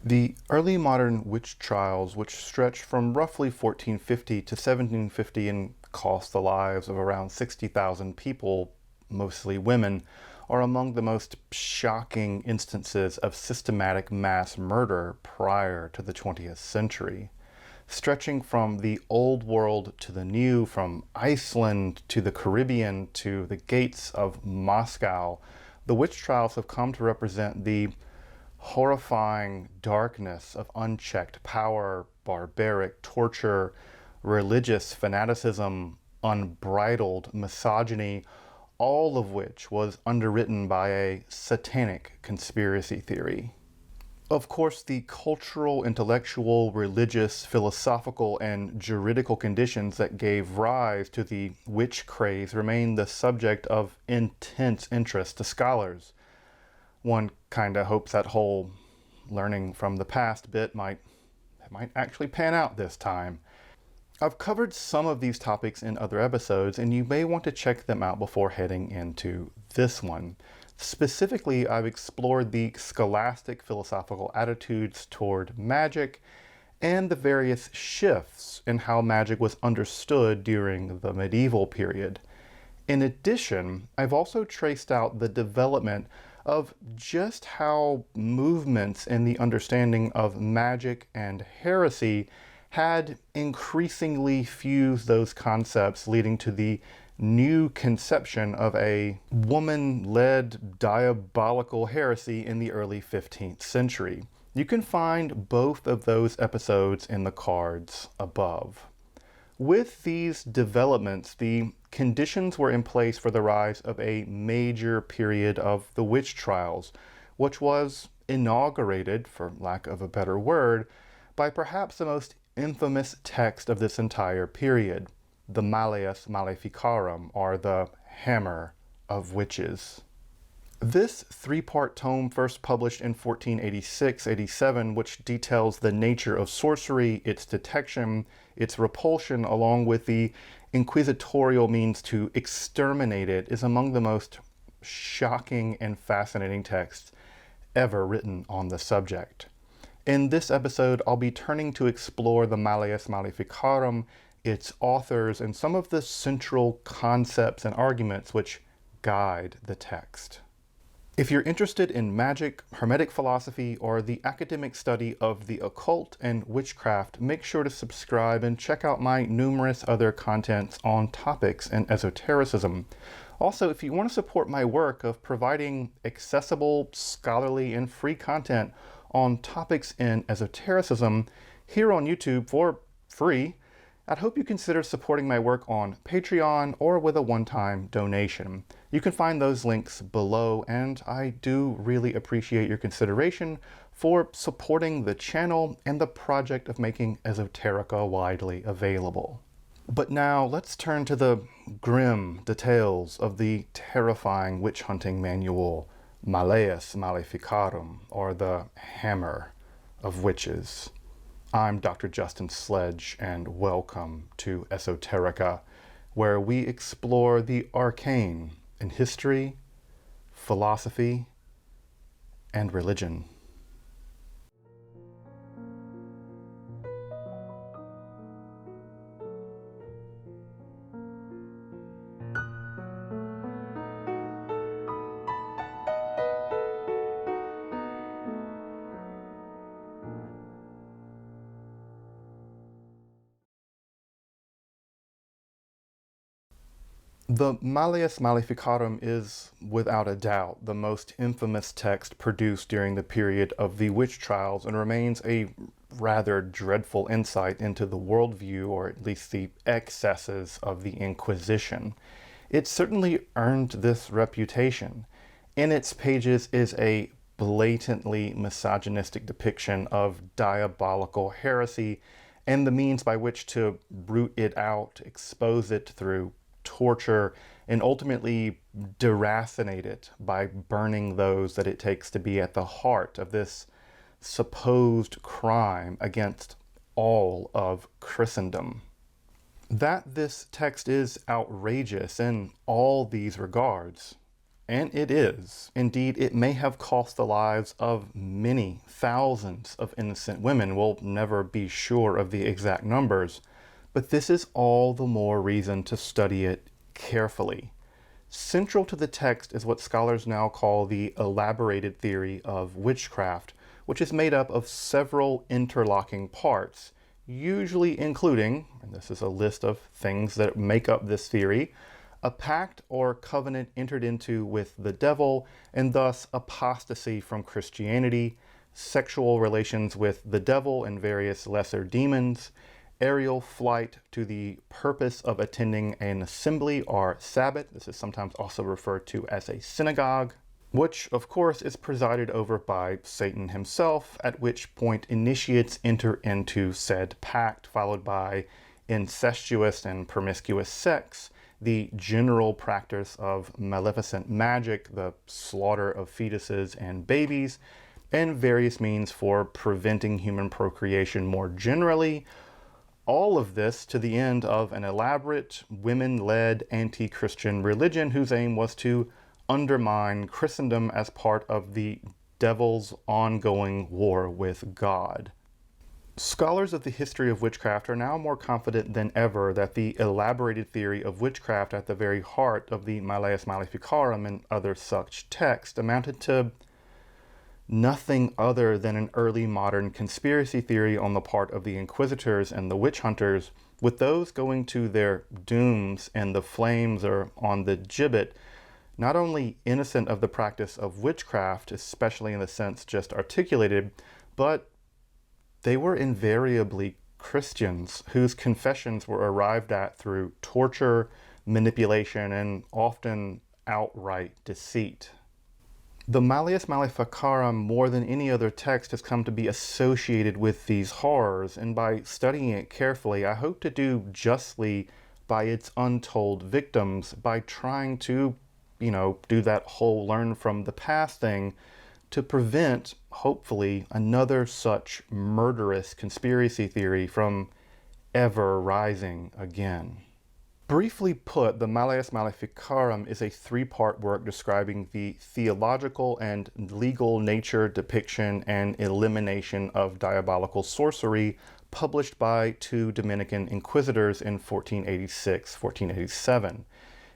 The early modern witch trials, which stretched from roughly 1450 to 1750 and cost the lives of around 60,000 people, mostly women, are among the most shocking instances of systematic mass murder prior to the 20th century. Stretching from the old world to the new, from Iceland to the Caribbean to the gates of Moscow, the witch trials have come to represent the horrifying darkness of unchecked power, barbaric torture, religious fanaticism, unbridled misogyny, all of which was underwritten by a satanic conspiracy theory. Of course, the cultural, intellectual, religious, philosophical, and juridical conditions that gave rise to the witch craze remain the subject of intense interest to scholars. One kinda hopes that whole learning from the past bit might actually pan out this time. I've covered some of these topics in other episodes, and you may want to check them out before heading into this one. Specifically, I've explored the scholastic philosophical attitudes toward magic and the various shifts in how magic was understood during the medieval period. In addition, I've also traced out the development of just how movements in the understanding of magic and heresy had increasingly fused those concepts, leading to the new conception of a woman-led diabolical heresy in the early 15th century. You can find both of those episodes in the cards above. With these developments, the conditions were in place for the rise of a major period of the witch trials, which was inaugurated, for lack of a better word, by perhaps the most infamous text of this entire period, the Malleus Maleficarum, or the Hammer of Witches. This three-part tome, first published in 1486-87, which details the nature of sorcery, its detection, its repulsion, along with the inquisitorial means to exterminate it, is among the most shocking and fascinating texts ever written on the subject. In this episode, I'll be turning to explore the Malleus Maleficarum, its authors, and some of the central concepts and arguments which guide the text. If you're interested in magic, hermetic philosophy, or the academic study of the occult and witchcraft, make sure to subscribe and check out my numerous other contents on topics in esotericism. Also, if you want to support my work of providing accessible, scholarly, and free content on topics in esotericism here on YouTube for free, I'd hope you consider supporting my work on Patreon or with a one-time donation. You can find those links below, and I do really appreciate your consideration for supporting the channel and the project of making esoterica widely available. But now let's turn to the grim details of the terrifying witch hunting manual, Malleus Maleficarum, or the Hammer of Witches. I'm Dr. Justin Sledge, and welcome to Esoterica, where we explore the arcane in history, philosophy, and religion. The Malleus Maleficarum is, without a doubt, the most infamous text produced during the period of the witch trials, and remains a rather dreadful insight into the worldview, or at least the excesses, of the Inquisition. It certainly earned this reputation. In its pages is a blatantly misogynistic depiction of diabolical heresy and the means by which to root it out, expose it through torture, and ultimately deracinate it by burning those that it takes to be at the heart of this supposed crime against all of Christendom. That this text is outrageous in all these regards, and it is. Indeed, it may have cost the lives of many thousands of innocent women. We'll never be sure of the exact numbers, but this is all the more reason to study it carefully. Central to the text is what scholars now call the elaborated theory of witchcraft, which is made up of several interlocking parts, usually including, and this is a list of things that make up this theory, a pact or covenant entered into with the devil, and thus apostasy from Christianity, sexual relations with the devil and various lesser demons, aerial flight to the purpose of attending an assembly or sabbat. This is sometimes also referred to as a synagogue, which of course is presided over by Satan himself, at which point initiates enter into said pact, followed by incestuous and promiscuous sex, the general practice of maleficent magic, the slaughter of fetuses and babies, and various means for preventing human procreation more generally. All of this to the end of an elaborate, women-led anti-Christian religion whose aim was to undermine Christendom as part of the devil's ongoing war with God. Scholars of the history of witchcraft are now more confident than ever that the elaborated theory of witchcraft at the very heart of the Malleus Maleficarum and other such texts amounted to nothing other than an early modern conspiracy theory on the part of the inquisitors and the witch hunters, with those going to their dooms and the flames or on the gibbet, not only innocent of the practice of witchcraft, especially in the sense just articulated, but they were invariably Christians whose confessions were arrived at through torture, manipulation, and often outright deceit. The Malleus Maleficarum, more than any other text, has come to be associated with these horrors, and by studying it carefully, I hope to do justly by its untold victims by trying to, do that whole learn from the past thing to prevent, hopefully, another such murderous conspiracy theory from ever rising again. Briefly put, the Malleus Maleficarum is a three-part work describing the theological and legal nature, depiction, and elimination of diabolical sorcery, published by two Dominican inquisitors in 1486-1487.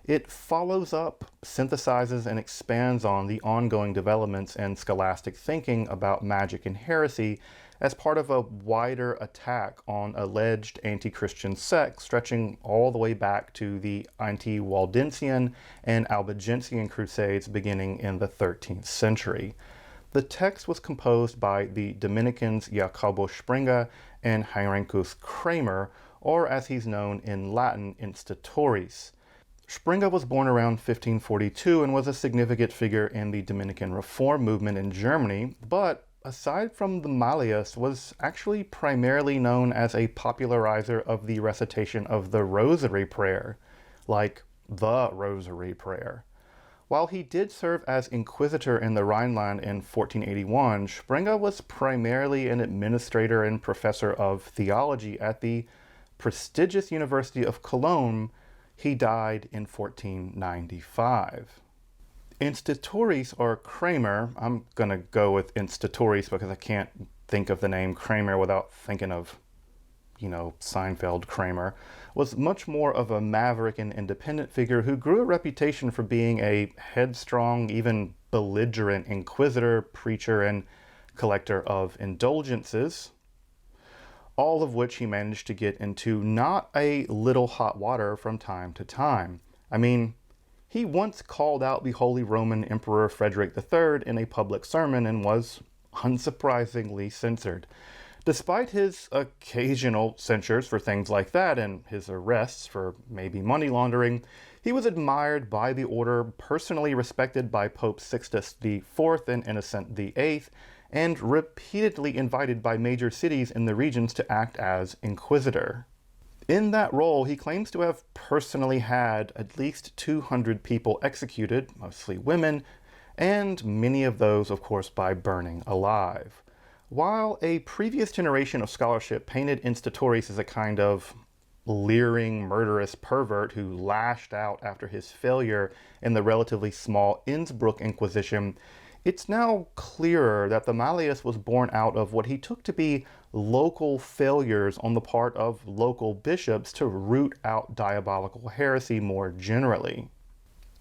It follows up, synthesizes, and expands on the ongoing developments in scholastic thinking about magic and heresy as part of a wider attack on alleged anti-Christian sects stretching all the way back to the anti-Waldensian and Albigensian crusades beginning in the 13th century. The text was composed by the Dominicans Jacobo Springa and Heinricus Kramer, or as he's known in Latin, Inquisitoris. Springa was born around 1542 and was a significant figure in the Dominican Reform movement in Germany, but aside from the Malleus, was actually primarily known as a popularizer of the recitation of the Rosary Prayer, like the Rosary Prayer. While he did serve as inquisitor in the Rhineland in 1481, Springa was primarily an administrator and professor of theology at the prestigious University of Cologne. He died in 1495. Inquisitoris, or Kramer, I'm going to go with Inquisitoris because I can't think of the name Kramer without thinking of, Seinfeld Kramer, was much more of a maverick and independent figure who grew a reputation for being a headstrong, even belligerent inquisitor, preacher, and collector of indulgences, all of which he managed to get into not a little hot water from time to time. He once called out the Holy Roman Emperor Frederick III in a public sermon and was unsurprisingly censored. Despite his occasional censures for things like that and his arrests for maybe money laundering, he was admired by the order, personally respected by Pope Sixtus IV and Innocent VIII, and repeatedly invited by major cities in the regions to act as inquisitor. In that role, he claims to have personally had at least 200 people executed, mostly women, and many of those, of course, by burning alive. While a previous generation of scholarship painted Inquisitoris as a kind of leering, murderous pervert who lashed out after his failure in the relatively small Innsbruck Inquisition, it's now clearer that the Malleus was born out of what he took to be local failures on the part of local bishops to root out diabolical heresy more generally.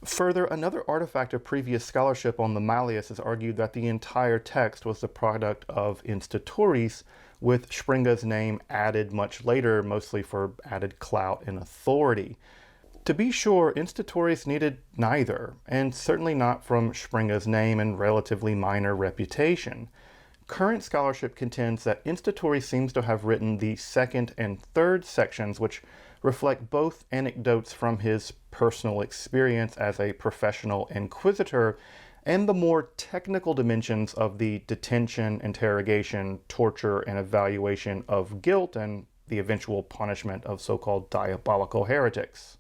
Further, another artifact of previous scholarship on the Malleus has argued that the entire text was the product of Inquisitoris, with Sprenge's name added much later, mostly for added clout and authority. To be sure, Inquisitoris needed neither, and certainly not from Sprenge's name and relatively minor reputation. Current scholarship contends that Inquisitoris seems to have written the second and third sections, which reflect both anecdotes from his personal experience as a professional inquisitor and the more technical dimensions of the detention, interrogation, torture, and evaluation of guilt and the eventual punishment of so-called diabolical heretics.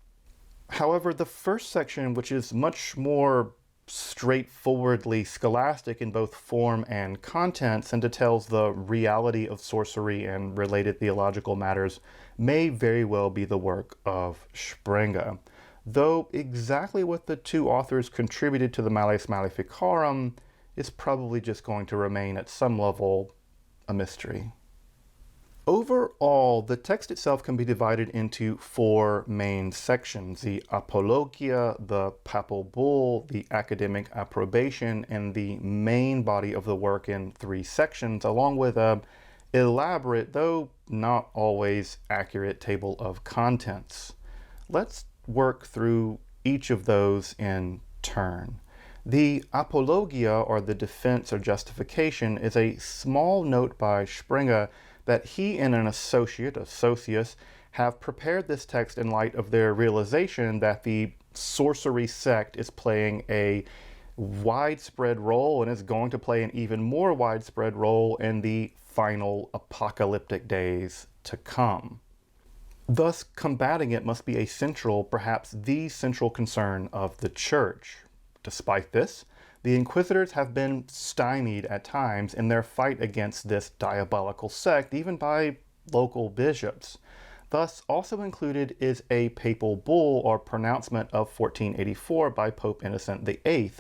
However, the first section, which is much more straightforwardly scholastic in both form and contents and details the reality of sorcery and related theological matters, may very well be the work of Sprenge, though exactly what the two authors contributed to the Malleus Maleficarum is probably just going to remain at some level a mystery. Overall, the text itself can be divided into four main sections: the Apologia, the Papal Bull, the Academic Approbation, and the main body of the work in three sections, along with a elaborate, though not always accurate, table of contents. Let's work through each of those in turn. The Apologia, or the defense or justification, is a small note by Sprenge that he and an associate, Socius, have prepared this text in light of their realization that the sorcery sect is playing a widespread role and is going to play an even more widespread role in the final apocalyptic days to come. Thus, combating it must be a central, perhaps the central concern of the Church. Despite this, the Inquisitors have been stymied at times in their fight against this diabolical sect, even by local bishops. Thus, also included is a papal bull or pronouncement of 1484 by Pope Innocent VIII,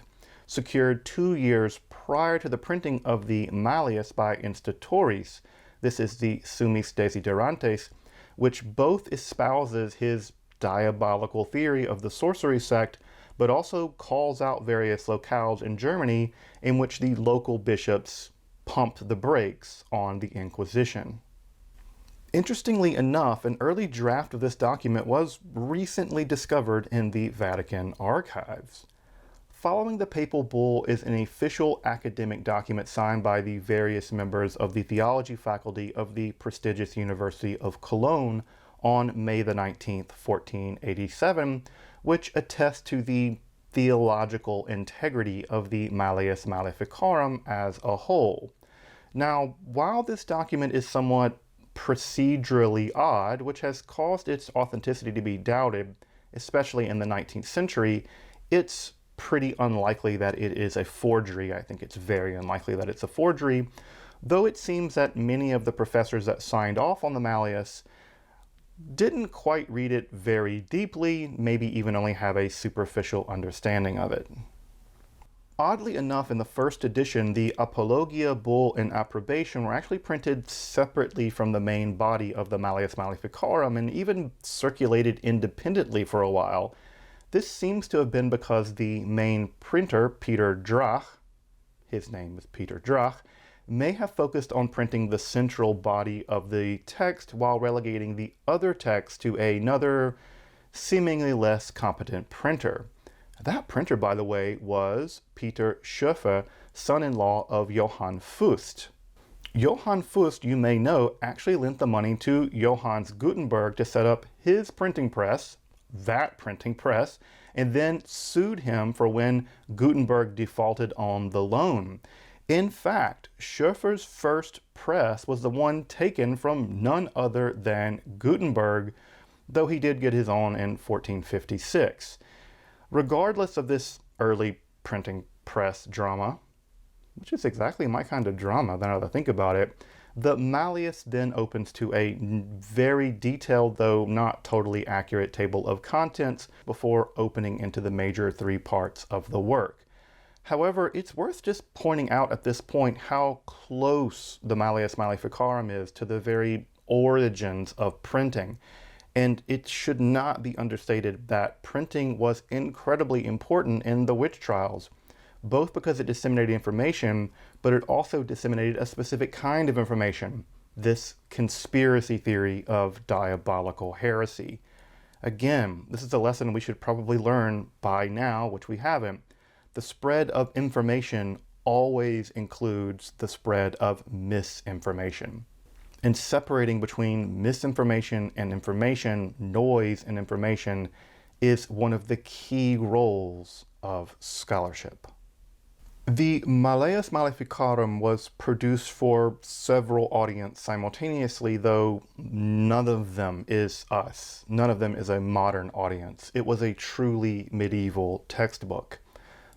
secured 2 years prior to the printing of the Malleus by Inquisitoris. This is the Summis Desiderantes, which both espouses his diabolical theory of the sorcery sect, but also calls out various locales in Germany in which the local bishops pumped the brakes on the Inquisition. Interestingly enough, an early draft of this document was recently discovered in the Vatican archives. Following the papal bull is an official academic document signed by the various members of the theology faculty of the prestigious University of Cologne on May the 19th, 1487, which attests to the theological integrity of the Malleus Maleficarum as a whole. Now, while this document is somewhat procedurally odd, which has caused its authenticity to be doubted, especially in the 19th century, it's pretty unlikely that it is a forgery. I think it's very unlikely that it's a forgery, though it seems that many of the professors that signed off on the Malleus didn't quite read it very deeply, maybe even only have a superficial understanding of it. Oddly enough, in the first edition, the Apologia, Bull, and Approbation were actually printed separately from the main body of the Malleus Maleficarum and even circulated independently for a while. This seems to have been because the main printer, Peter Drach, his name is Peter Drach, may have focused on printing the central body of the text while relegating the other text to another, seemingly less competent printer. That printer, by the way, was Peter Schoeffer, son-in-law of Johann Fust. Johann Fust, you may know, actually lent the money to Johannes Gutenberg to set up his printing press, that printing press, and then sued him for when Gutenberg defaulted on the loan. In fact, Schoeffer's first press was the one taken from none other than Gutenberg, though he did get his own in 1456. Regardless of this early printing press drama, which is exactly my kind of drama now that I think about it, The Malleus then opens to a very detailed, though not totally accurate, table of contents before opening into the major three parts of the work. However, it's worth just pointing out at this point how close the Malleus Maleficarum is to the very origins of printing. And it should not be understated that printing was incredibly important in the witch trials, both because it disseminated information, but it also disseminated a specific kind of information, this conspiracy theory of diabolical heresy. Again, this is a lesson we should probably learn by now, which we haven't. The spread of information always includes the spread of misinformation. And separating between misinformation and information, noise and information, is one of the key roles of scholarship. The Malleus Maleficarum was produced for several audiences simultaneously, though none of them is us. None of them is a modern audience. It was a truly medieval textbook.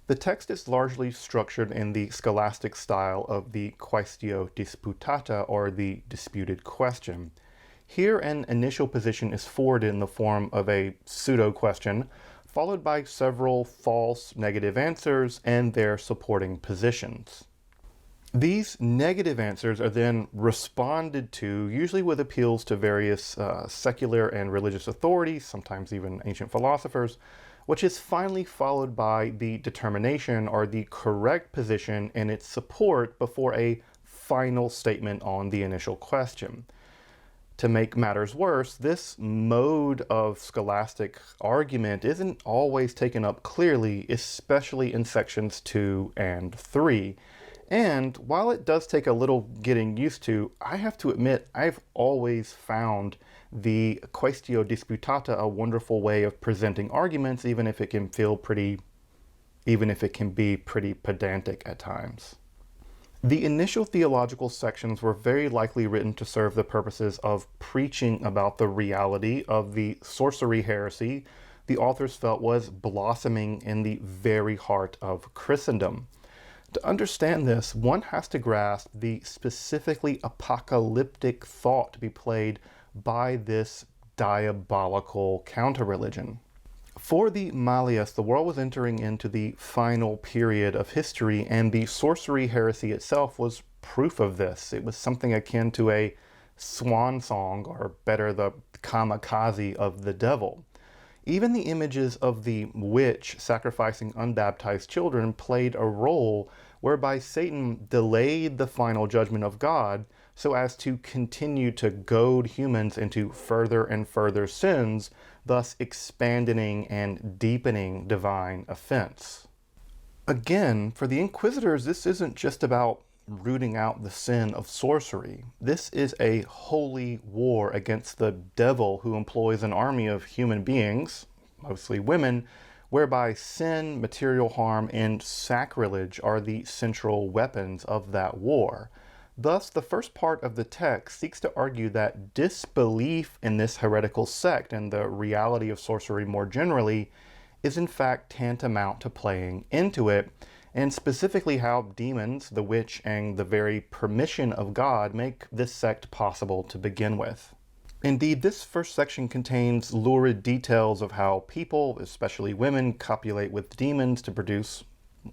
The text is largely structured in the scholastic style of the quaestio disputata, or the disputed question. Here, an initial position is forwarded in the form of a pseudo-question, followed by several false negative answers and their supporting positions. These negative answers are then responded to, usually with appeals to various secular and religious authorities, sometimes even ancient philosophers, which is finally followed by the determination, or the correct position, and its support before a final statement on the initial question. To make matters worse, this mode of scholastic argument isn't always taken up clearly, especially in sections 2 and 3. And while it does take a little getting used to, I have to admit I've always found the quaestio disputata a wonderful way of presenting arguments, even if it can be pretty pedantic at times. The initial theological sections were very likely written to serve the purposes of preaching about the reality of the sorcery heresy the authors felt was blossoming in the very heart of Christendom. To understand this, one has to grasp the specifically apocalyptic thought to be played by this diabolical counter-religion. For the Malleus, the world was entering into the final period of history, and the sorcery heresy itself was proof of this. It was something akin to a swan song, or better, the kamikaze of the devil. Even the images of the witch sacrificing unbaptized children played a role whereby Satan delayed the final judgment of God so as to continue to goad humans into further and further sins, thus expanding and deepening divine offense. Again, for the Inquisitors, this isn't just about rooting out the sin of sorcery. This is a holy war against the devil, who employs an army of human beings, mostly women, whereby sin, material harm, and sacrilege are the central weapons of that war. Thus, the first part of the text seeks to argue that disbelief in this heretical sect and the reality of sorcery more generally is in fact tantamount to playing into it, and specifically how demons, the witch, and the very permission of God make this sect possible to begin with. Indeed, this first section contains lurid details of how people, especially women, copulate with demons to produce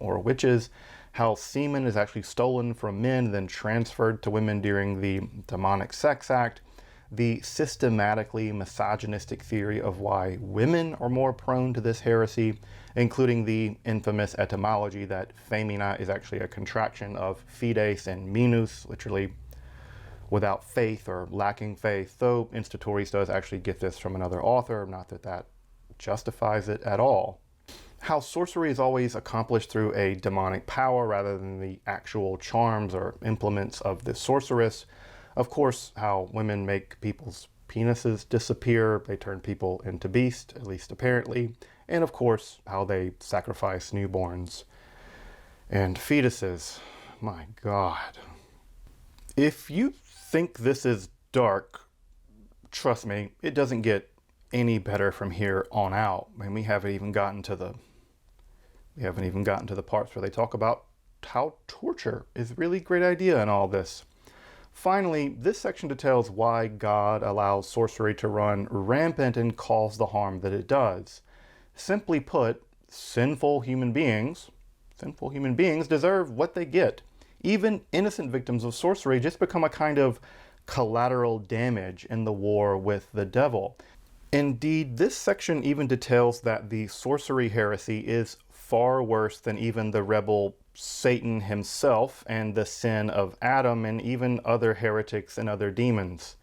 more witches, how semen is actually stolen from men, then transferred to women during the demonic sex act, the systematically misogynistic theory of why women are more prone to this heresy, including the infamous etymology that femina is actually a contraction of fides and minus, literally without faith or lacking faith, though Inquisitorial does actually get this from another author, not that that justifies it at all. How sorcery is always accomplished through a demonic power rather than the actual charms or implements of the sorceress. Of course, how women make people's penises disappear, they turn people into beasts, at least apparently, and of course, how they sacrifice newborns and fetuses. My God. If you think this is dark, trust me, it doesn't get any better from here on out. I mean, we haven't even gotten to the parts where they talk about how torture is a really great idea in all this. Finally, this section details why God allows sorcery to run rampant and cause the harm that it does. Simply put, sinful human beings deserve what they get. Even innocent victims of sorcery just become a kind of collateral damage in the war with the devil. Indeed, this section even details that the sorcery heresy is far worse than even the rebel Satan himself and the sin of Adam and even other heretics and other demons.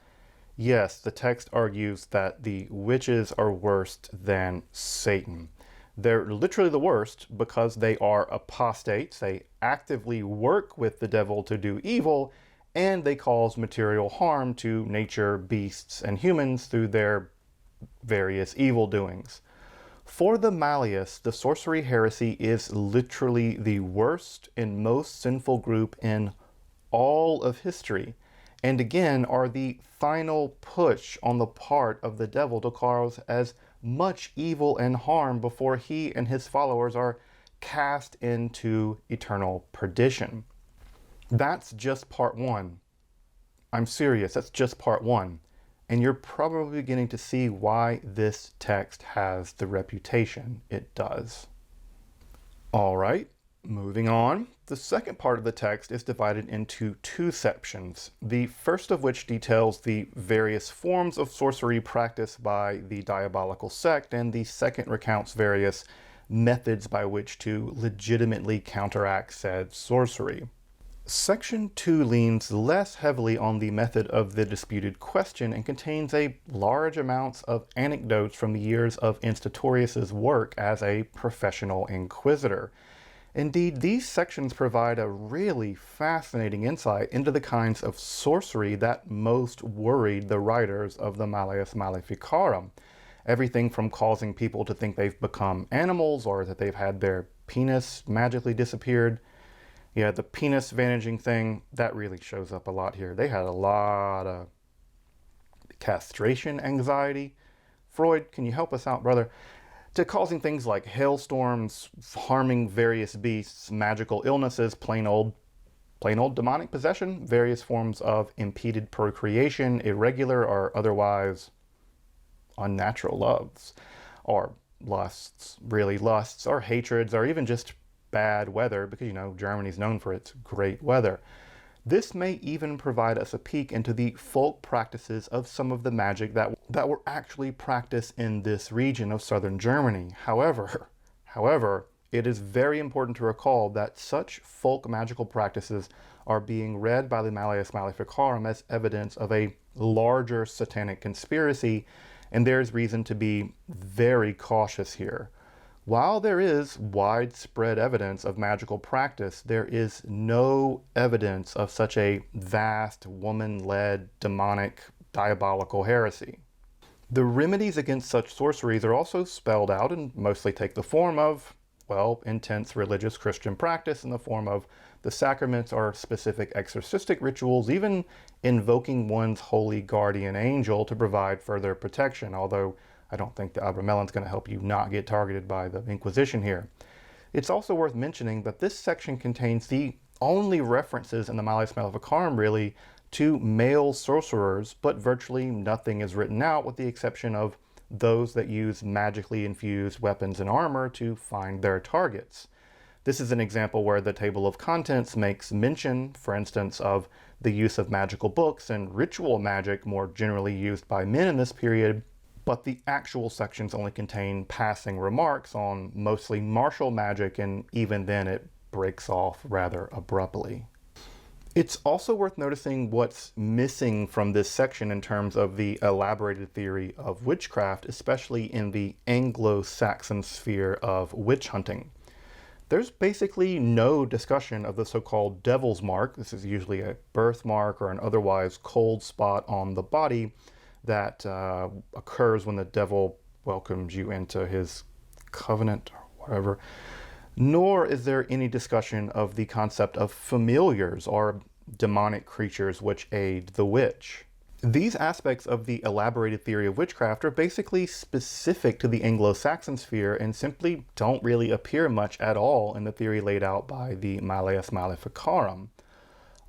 Yes, the text argues that the witches are worse than Satan. They're literally the worst because they are apostates, they actively work with the devil to do evil, and they cause material harm to nature, beasts, and humans through their various evil doings. For the Malleus, the sorcery heresy is literally the worst and most sinful group in all of history, and again are the final push on the part of the devil to cause as much evil and harm before he and his followers are cast into eternal perdition. That's just part one. I'm serious, that's just part one. And you're probably beginning to see why this text has the reputation it does. All right, moving on. The second part of the text is divided into two sections, the first of which details the various forms of sorcery practiced by the diabolical sect, and the second recounts various methods by which to legitimately counteract said sorcery. Section 2 leans less heavily on the method of the disputed question and contains a large amounts of anecdotes from the years of Inquisitorius' work as a professional inquisitor. Indeed, these sections provide a really fascinating insight into the kinds of sorcery that most worried the writers of the Malleus Maleficarum. Everything from causing people to think they've become animals or that they've had their penis magically disappeared. Yeah, the penis vanishing thing, that really shows up a lot here. They had a lot of castration anxiety. Freud, can you help us out, brother? To causing things like hailstorms, harming various beasts, magical illnesses, plain old demonic possession, various forms of impeded procreation, irregular or otherwise unnatural loves, or lusts, or hatreds, or even just bad weather, because Germany's known for its great weather. This may even provide us a peek into the folk practices of some of the magic that were actually practiced in this region of southern Germany. However, it is very important to recall that such folk magical practices are being read by the Malleus Maleficarum as evidence of a larger satanic conspiracy, and there's reason to be very cautious here. While there is widespread evidence of magical practice, there is no evidence of such a vast woman-led, demonic, diabolical heresy. The remedies against such sorceries are also spelled out and mostly take the form of, intense religious Christian practice in the form of the sacraments or specific exorcistic rituals, even invoking one's holy guardian angel to provide further protection, although I don't think the Abramelon's going to help you not get targeted by the Inquisition here. It's also worth mentioning that this section contains the only references in the Malleus Maleficarum really to male sorcerers, but virtually nothing is written out with the exception of those that use magically infused weapons and armor to find their targets. This is an example where the table of contents makes mention, for instance, of the use of magical books and ritual magic more generally used by men in this period, but the actual sections only contain passing remarks on mostly martial magic, and even then it breaks off rather abruptly. It's also worth noticing what's missing from this section in terms of the elaborated theory of witchcraft, especially in the Anglo-Saxon sphere of witch hunting. There's basically no discussion of the so-called devil's mark. This is usually a birthmark or an otherwise cold spot on the body that occurs when the devil welcomes you into his covenant or whatever. Nor is there any discussion of the concept of familiars or demonic creatures which aid the witch. These aspects of the elaborated theory of witchcraft are basically specific to the Anglo-Saxon sphere and simply don't really appear much at all in the theory laid out by the Malleus Maleficarum.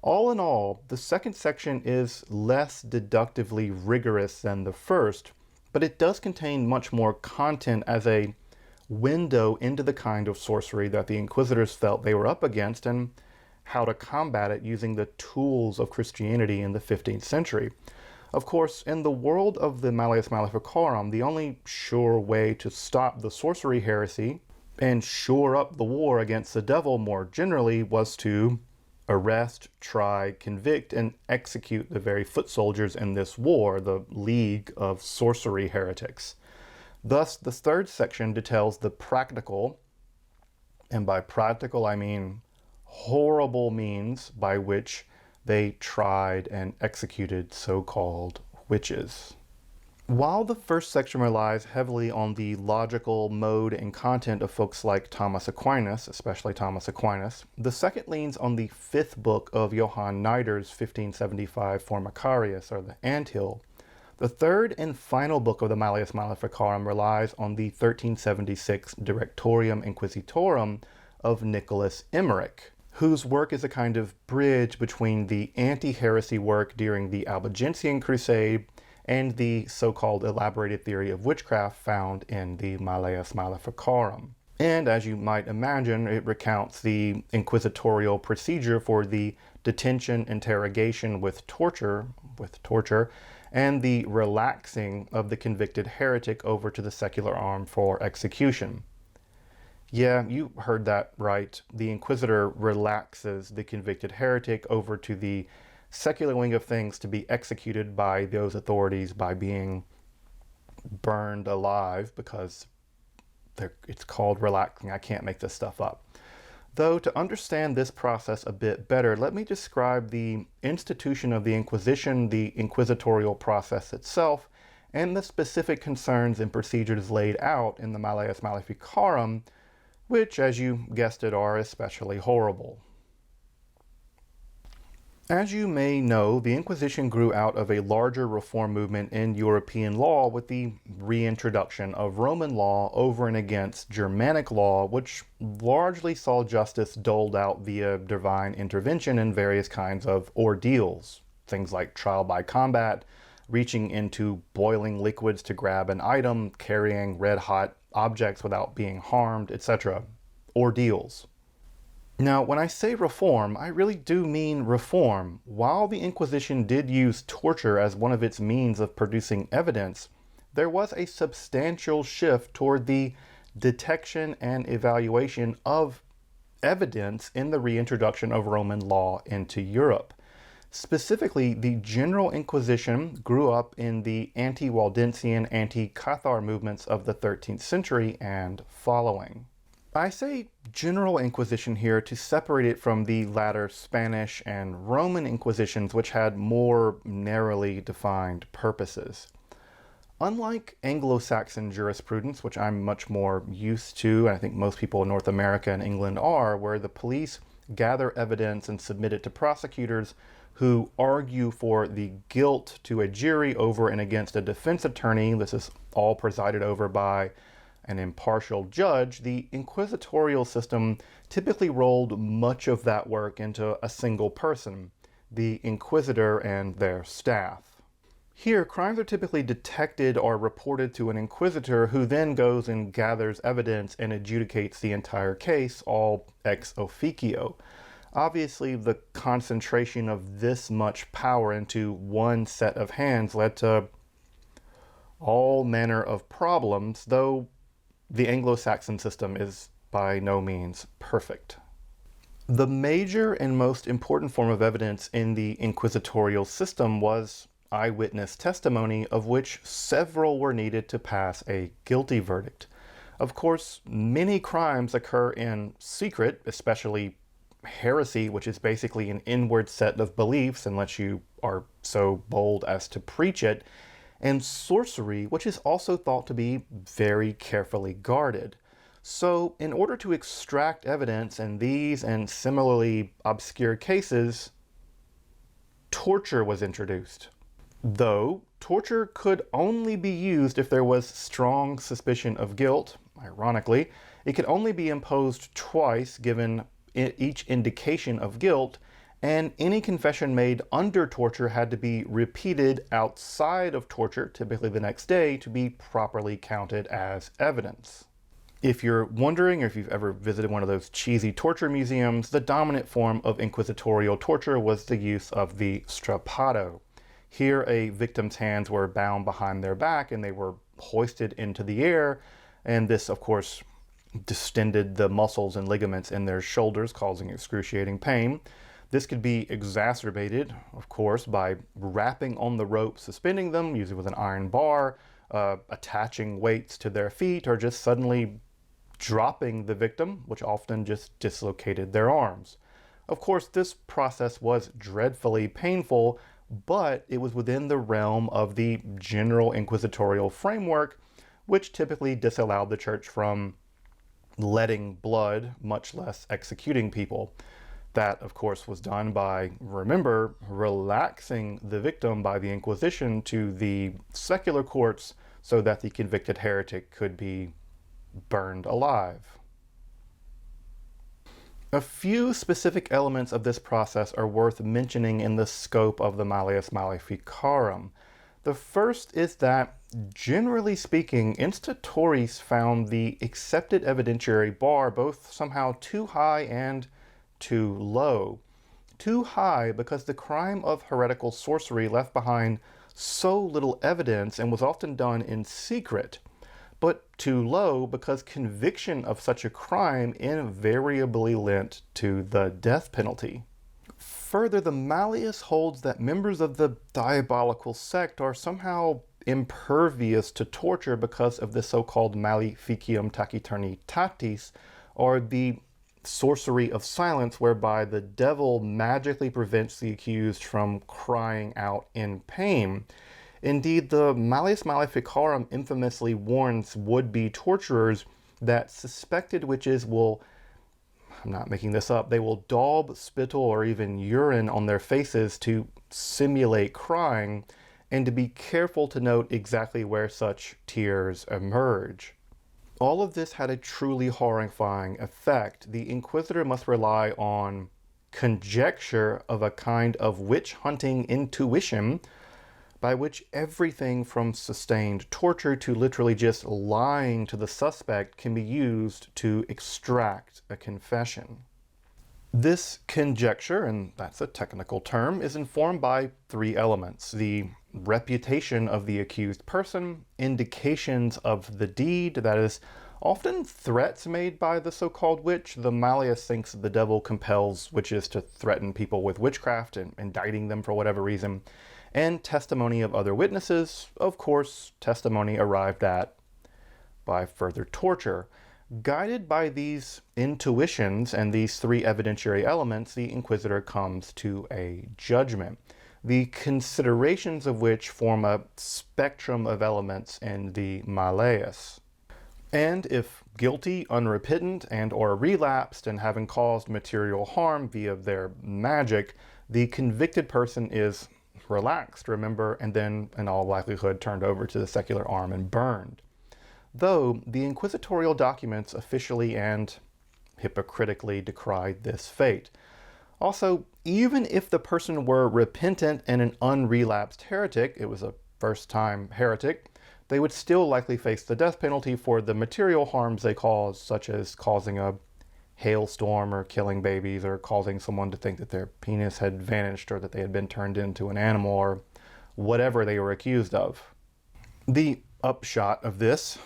All in all, the second section is less deductively rigorous than the first, but it does contain much more content as a window into the kind of sorcery that the Inquisitors felt they were up against and how to combat it using the tools of Christianity in the 15th century. Of course, in the world of the Malleus Maleficarum, the only sure way to stop the sorcery heresy and shore up the war against the devil more generally was to arrest, try, convict, and execute the very foot soldiers in this war, the League of Sorcery Heretics. Thus, the third section details the practical, and by practical I mean horrible, means by which they tried and executed so-called witches. While the first section relies heavily on the logical mode and content of folks like Thomas Aquinas, especially Thomas Aquinas, the second leans on the fifth book of Johann Nider's 1575 Formicarius, or the Anthill. The third and final book of the Malleus Maleficarum relies on the 1376 Directorium Inquisitorum of Nicholas Emmerich, whose work is a kind of bridge between the anti-heresy work during the Albigensian Crusade and the so-called elaborated theory of witchcraft found in the Malleus Maleficarum. And as you might imagine, it recounts the inquisitorial procedure for the detention, interrogation with torture, and the relaxing of the convicted heretic over to the secular arm for execution. Yeah, you heard that right. The inquisitor relaxes the convicted heretic over to the secular wing of things to be executed by those authorities by being burned alive, because it's called relaxing. I can't make this stuff up. Though, to understand this process a bit better, let me describe the institution of the Inquisition, the inquisitorial process itself, and the specific concerns and procedures laid out in the Malleus Maleficarum, which, as you guessed it, are especially horrible. As you may know, the Inquisition grew out of a larger reform movement in European law with the reintroduction of Roman law over and against Germanic law, which largely saw justice doled out via divine intervention in various kinds of ordeals, things like trial by combat, reaching into boiling liquids to grab an item, carrying red-hot objects without being harmed, etc. Ordeals. Now, when I say reform, I really do mean reform. While the Inquisition did use torture as one of its means of producing evidence, there was a substantial shift toward the detection and evaluation of evidence in the reintroduction of Roman law into Europe. Specifically, the General Inquisition grew up in the anti-Waldensian, anti-Cathar movements of the 13th century and following. I say General Inquisition here to separate it from the latter Spanish and Roman Inquisitions, which had more narrowly defined purposes. Unlike Anglo-Saxon jurisprudence, which I'm much more used to, and I think most people in North America and England are, where the police gather evidence and submit it to prosecutors who argue for the guilt to a jury over and against a defense attorney. This is all presided over by an impartial judge. The inquisitorial system typically rolled much of that work into a single person, the inquisitor and their staff. Here, crimes are typically detected or reported to an inquisitor, who then goes and gathers evidence and adjudicates the entire case, all ex officio. Obviously, the concentration of this much power into one set of hands led to all manner of problems, though the Anglo-Saxon system is by no means perfect. The major and most important form of evidence in the inquisitorial system was eyewitness testimony, of which several were needed to pass a guilty verdict. Of course, many crimes occur in secret, especially heresy, which is basically an inward set of beliefs unless you are so bold as to preach it, and sorcery, which is also thought to be very carefully guarded. So, in order to extract evidence in these and similarly obscure cases, torture was introduced. Though, torture could only be used if there was strong suspicion of guilt. Ironically, it could only be imposed twice given each indication of guilt, and any confession made under torture had to be repeated outside of torture, typically the next day, to be properly counted as evidence. If you're wondering, or if you've ever visited one of those cheesy torture museums, the dominant form of inquisitorial torture was the use of the strappado. Here, a victim's hands were bound behind their back and they were hoisted into the air, and this, of course, distended the muscles and ligaments in their shoulders, causing excruciating pain. This could be exacerbated, of course, by wrapping on the rope, suspending them, usually with an iron bar, attaching weights to their feet, or just suddenly dropping the victim, which often just dislocated their arms. Of course, this process was dreadfully painful, but it was within the realm of the general inquisitorial framework, which typically disallowed the church from letting blood, much less executing people. That, of course, was done by, remember, relaxing the victim by the Inquisition to the secular courts so that the convicted heretic could be burned alive. A few specific elements of this process are worth mentioning in the scope of the Malleus Maleficarum. The first is that, generally speaking, inquisitores found the accepted evidentiary bar both somehow too high and too low. Too high because the crime of heretical sorcery left behind so little evidence and was often done in secret, but too low because conviction of such a crime invariably lent to the death penalty. Further, the Malleus holds that members of the diabolical sect are somehow impervious to torture because of the so-called maleficium taciturnitatis, or the sorcery of silence, whereby the devil magically prevents the accused from crying out in pain. Indeed, the Malleus Maleficarum infamously warns would-be torturers that suspected witches will, I'm not making this up, they will daub spittle or even urine on their faces to simulate crying, and to be careful to note exactly where such tears emerge. All of this had a truly horrifying effect. The inquisitor must rely on conjecture of a kind of witch-hunting intuition, by which everything from sustained torture to literally just lying to the suspect can be used to extract a confession. This conjecture, and that's a technical term, is informed by three elements: the reputation of the accused person, indications of the deed, that is, often threats made by the so-called witch. The Malleus thinks the devil compels witches to threaten people with witchcraft and indicting them for whatever reason, and testimony of other witnesses, of course, testimony arrived at by further torture. Guided by these intuitions and these three evidentiary elements, the inquisitor comes to a judgment, the considerations of which form a spectrum of elements in the Malleus. And if guilty, unrepentant, and or relapsed and having caused material harm via their magic, the convicted person is relaxed, remember, and then in all likelihood turned over to the secular arm and burned. Though the inquisitorial documents officially and hypocritically decried this fate. Also, even if the person were repentant and an unrelapsed heretic, it was a first-time heretic, they would still likely face the death penalty for the material harms they caused, such as causing a hailstorm or killing babies or causing someone to think that their penis had vanished or that they had been turned into an animal or whatever they were accused of. The upshot of this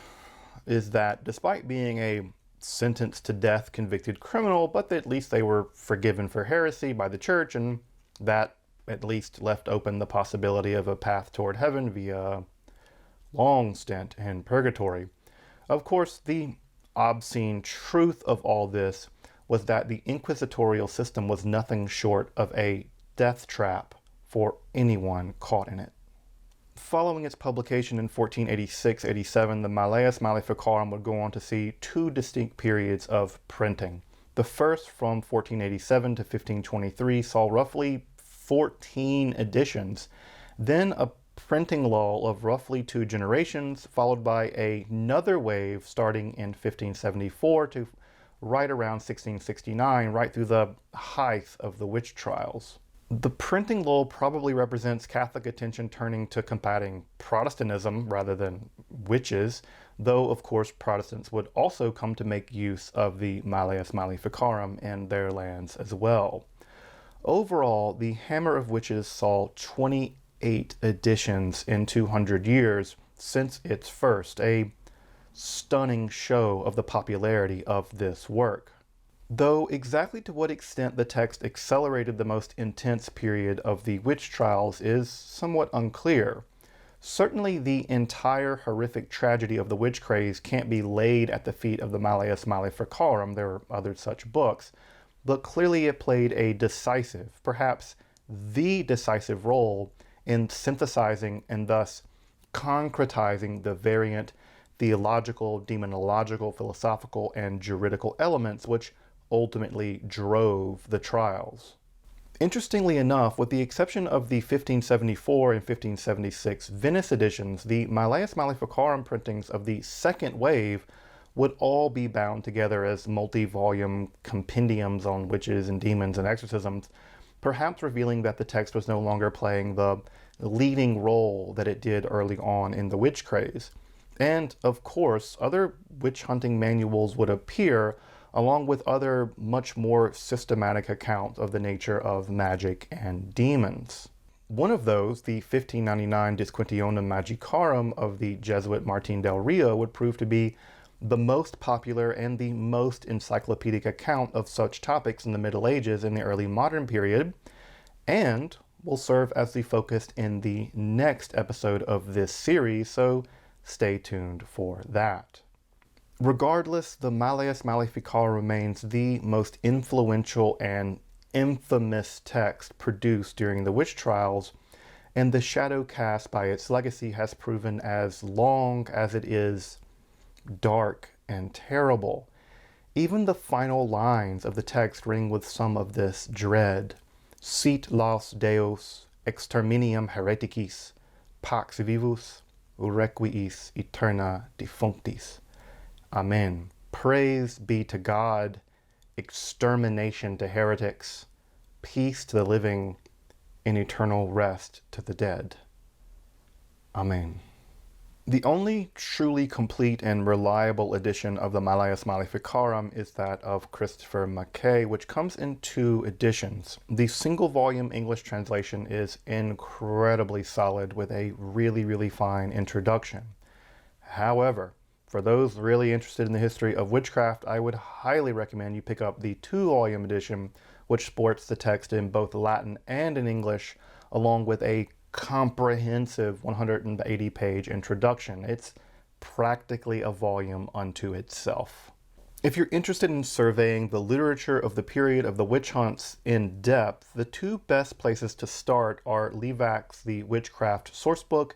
is that despite being a sentenced to death convicted criminal, but at least they were forgiven for heresy by the church, and that at least left open the possibility of a path toward heaven via a long stint in purgatory. Of course, the obscene truth of all this was that the inquisitorial system was nothing short of a death trap for anyone caught in it. Following its publication in 1486-87, the Malleus Maleficarum would go on to see two distinct periods of printing. The first, from 1487 to 1523, saw roughly 14 editions, then a printing lull of roughly 2 generations, followed by another wave starting in 1574 to right around 1669, right through the height of the witch trials. The printing lull probably represents Catholic attention turning to combating Protestantism rather than witches, though of course Protestants would also come to make use of the Malleus Maleficarum in their lands as well. Overall, the Hammer of Witches saw 28 editions in 200 years since its first, a stunning show of the popularity of this work. Though exactly to what extent the text accelerated the most intense period of the witch trials is somewhat unclear. Certainly the entire horrific tragedy of the witch craze can't be laid at the feet of the Malleus Maleficarum, there are other such books, but clearly it played a decisive, perhaps the decisive role in synthesizing and thus concretizing the variant theological, demonological, philosophical, and juridical elements which ultimately drove the trials. Interestingly enough, with the exception of the 1574 and 1576 Venice editions, the Malleus Maleficarum printings of the second wave would all be bound together as multi-volume compendiums on witches and demons and exorcisms, perhaps revealing that the text was no longer playing the leading role that it did early on in the witch craze. And, of course, other witch hunting manuals would appear, along with other much more systematic accounts of the nature of magic and demons. One of those, the 1599 Disquisitionem Magicarum of the Jesuit Martin del Rio, would prove to be the most popular and the most encyclopedic account of such topics in the Middle Ages and the early modern period, and will serve as the focus in the next episode of this series, so stay tuned for that. Regardless, the Malleus Maleficarum remains the most influential and infamous text produced during the witch trials, and the shadow cast by its legacy has proven as long as it is dark and terrible. Even the final lines of the text ring with some of this dread. Sit laus Deus, exterminium hereticis, pax vivus, requies aeterna defunctis. Amen. Praise be to God, extermination to heretics, peace to the living, and eternal rest to the dead. Amen. The only truly complete and reliable edition of the Malleus Maleficarum is that of Christopher Mackay, which comes in 2 editions. The single volume English translation is incredibly solid with a really fine introduction. However, for those really interested in the history of witchcraft, I would highly recommend you pick up the 2-volume edition, which sports the text in both Latin and in English, along with a comprehensive 180-page introduction. It's practically a volume unto itself. If you're interested in surveying the literature of the period of the witch hunts in depth, the 2 best places to start are Levak's The Witchcraft Sourcebook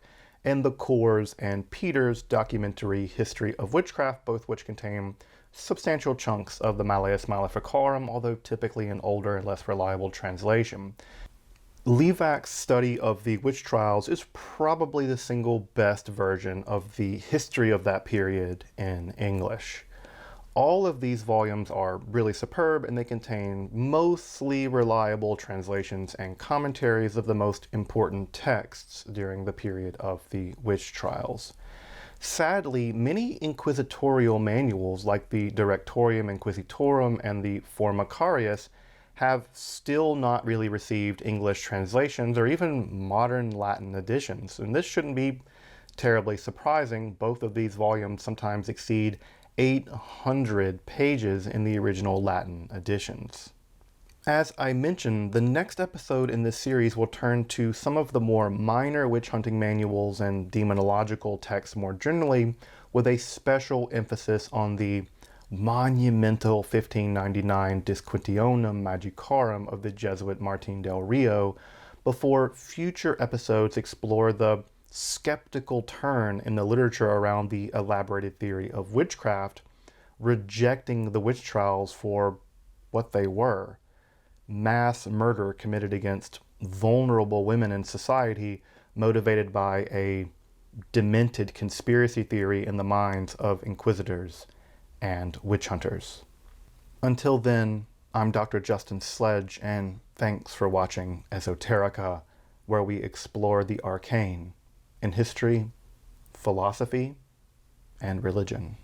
and the Coors and Peters documentary History of Witchcraft, both which contain substantial chunks of the Malleus Maleficarum, although typically an older and less reliable translation. Levak's study of the witch trials is probably the single best version of the history of that period in English. All of these volumes are really superb, and they contain mostly reliable translations and commentaries of the most important texts during the period of the witch trials. Sadly, many inquisitorial manuals like the Directorium Inquisitorum and the Formicarius have still not really received English translations or even modern Latin editions. And this shouldn't be terribly surprising. Both of these volumes sometimes exceed 800 pages in the original Latin editions. As I mentioned, the next episode in this series will turn to some of the more minor witch hunting manuals and demonological texts more generally, with a special emphasis on the monumental 1599 Disquisitionem Magicarum of the Jesuit Martin del Rio, before future episodes explore the skeptical turn in the literature around the elaborated theory of witchcraft, rejecting the witch trials for what they were: mass murder committed against vulnerable women in society, motivated by a demented conspiracy theory in the minds of inquisitors and witch hunters. Until then, I'm Dr. Justin Sledge, and thanks for watching Esoterica, where we explore the arcane in history, philosophy, and religion.